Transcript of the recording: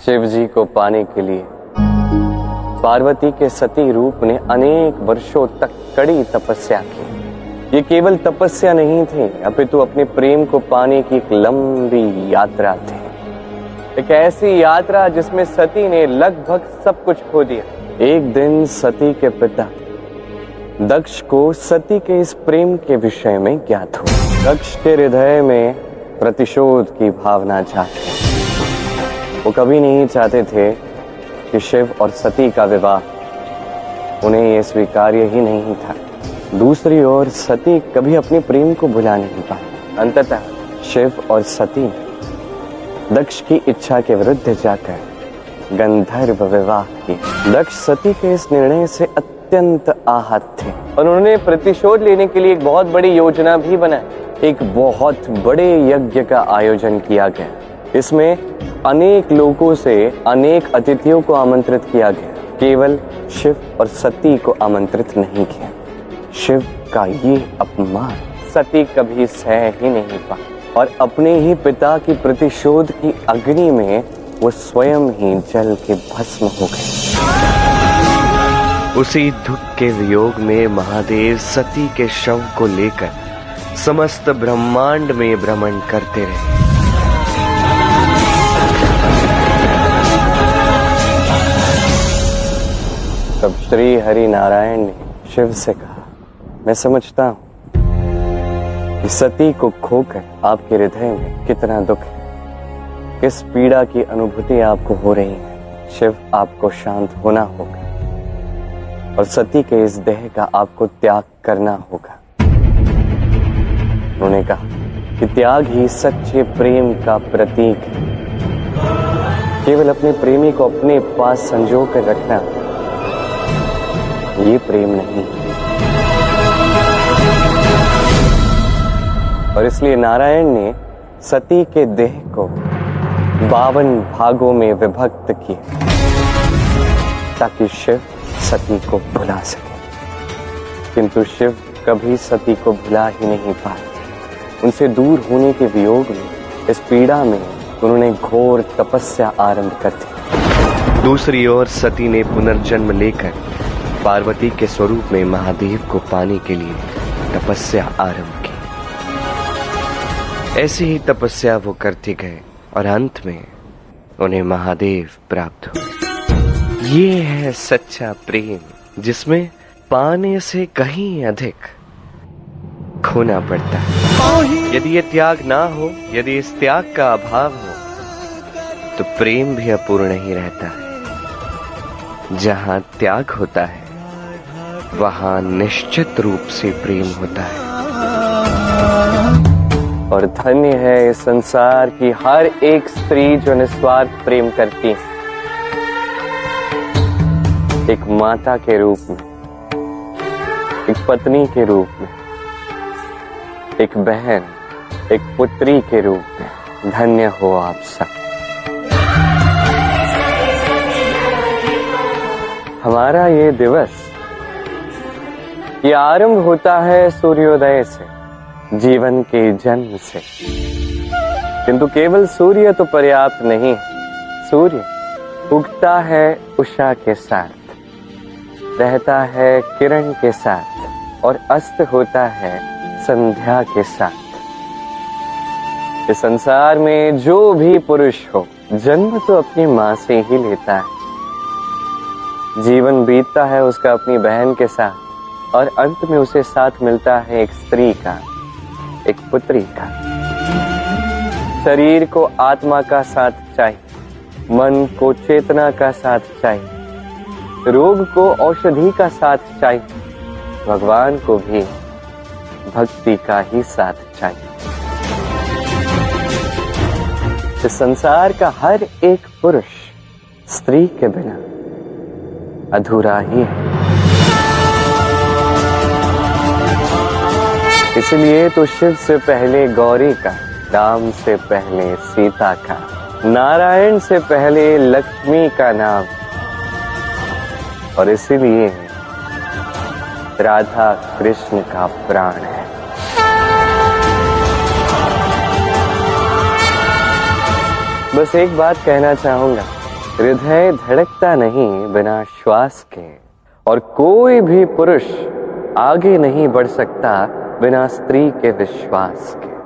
शिव जी को पाने के लिए पार्वती के सती रूप ने अनेक वर्षों तक कड़ी तपस्या की। ये केवल तपस्या नहीं थी, अपितु अपने प्रेम को पाने की एक लंबी यात्रा थी। एक ऐसी यात्रा जिसमें सती ने लगभग सब कुछ खो दिया। एक दिन सती के पिता दक्ष को सती के इस प्रेम के विषय में ज्ञात हुआ। दक्ष के हृदय में प्रतिशोध की भावना जागी। वो कभी नहीं चाहते थे कि शिव और सती का विवाह, उन्हें यह स्वीकार्य ही नहीं था। दूसरी ओर सती कभी अपने प्रेम को भुला नहीं पाई। अंततः शिव और सती ने दक्ष की इच्छा के विरुद्ध जाकर गंधर्व विवाह किया। दक्ष सती के इस निर्णय से अत्यंत आहत थे और उन्होंने प्रतिशोध लेने के लिए एक बहुत बड़ी योजना भी बनाई। एक बहुत बड़े यज्ञ का आयोजन किया गया। इसमें अनेक लोगों से अनेक अतिथियों को आमंत्रित किया गया, केवल शिव और सती को आमंत्रित नहीं किया। शिव का ये अपमान सती कभी सह ही नहीं पाई और अपने ही पिता की प्रतिशोध की अग्नि में वो स्वयं ही जल के भस्म हो गए। उसी दुख के वियोग में महादेव सती के शव को लेकर समस्त ब्रह्मांड में भ्रमण करते रहे। तब श्री हरि नारायण ने शिव से कहा, मैं समझता हूं कि सती को खोकर आपके हृदय में कितना दुख है, किस पीड़ा की अनुभूति आपको हो रही है। शिव, आपको शांत होना होगा और सती के इस देह का आपको त्याग करना होगा। उन्होंने कहा कि त्याग ही सच्चे प्रेम का प्रतीक है। केवल अपने प्रेमी को अपने पास संजो कर रखना ये प्रेम नहीं। और इसलिए नारायण ने सती के देह को 52 भागों में विभक्त किया ताकि शिव सती को भुला सके। किंतु शिव कभी सती को भुला ही नहीं पाए। उनसे दूर होने के वियोग में, इस पीड़ा में उन्होंने घोर तपस्या आरंभ कर दी। दूसरी ओर सती ने पुनर्जन्म लेकर पार्वती के स्वरूप में महादेव को पाने के लिए तपस्या आरंभ की। ऐसी ही तपस्या वो करते गए और अंत में उन्हें महादेव प्राप्त हुए। ये है सच्चा प्रेम, जिसमें पाने से कहीं अधिक खोना पड़ता है। यदि ये त्याग ना हो, यदि इस त्याग का अभाव हो, तो प्रेम भी अपूर्ण ही रहता है। जहां त्याग होता है वहां निश्चित रूप से प्रेम होता है। और धन्य है इस संसार की हर एक स्त्री जो निस्वार्थ प्रेम करती है। एक माता के रूप में, एक पत्नी के रूप में, एक बहन, एक पुत्री के रूप में। धन्य हो आप सब। हमारा ये दिवस, ये आरंभ होता है सूर्योदय से, जीवन के जन्म से। किंतु केवल सूर्य तो पर्याप्त नहीं। सूर्य उगता है उषा के साथ, रहता है किरण के साथ और अस्त होता है संध्या के साथ। इस संसार में जो भी पुरुष हो, जन्म तो अपनी मां से ही लेता है। जीवन बीतता है उसका अपनी बहन के साथ और अंत में उसे साथ मिलता है एक स्त्री का, एक पुत्री का। शरीर को आत्मा का साथ चाहिए, मन को चेतना का साथ चाहिए, रोग को औषधि का साथ चाहिए, भगवान को भी भक्ति का ही साथ चाहिए। इस संसार का हर एक पुरुष स्त्री के बिना अधूरा ही है। इसलिए तो शिव से पहले गौरी का, राम से पहले सीता का, नारायण से पहले लक्ष्मी का नाम, और इसीलिए राधा कृष्ण का प्राण है। बस एक बात कहना चाहूंगा हृदय धड़कता नहीं बिना श्वास के, और कोई भी पुरुष आगे नहीं बढ़ सकता बिना स्त्री के विश्वास के।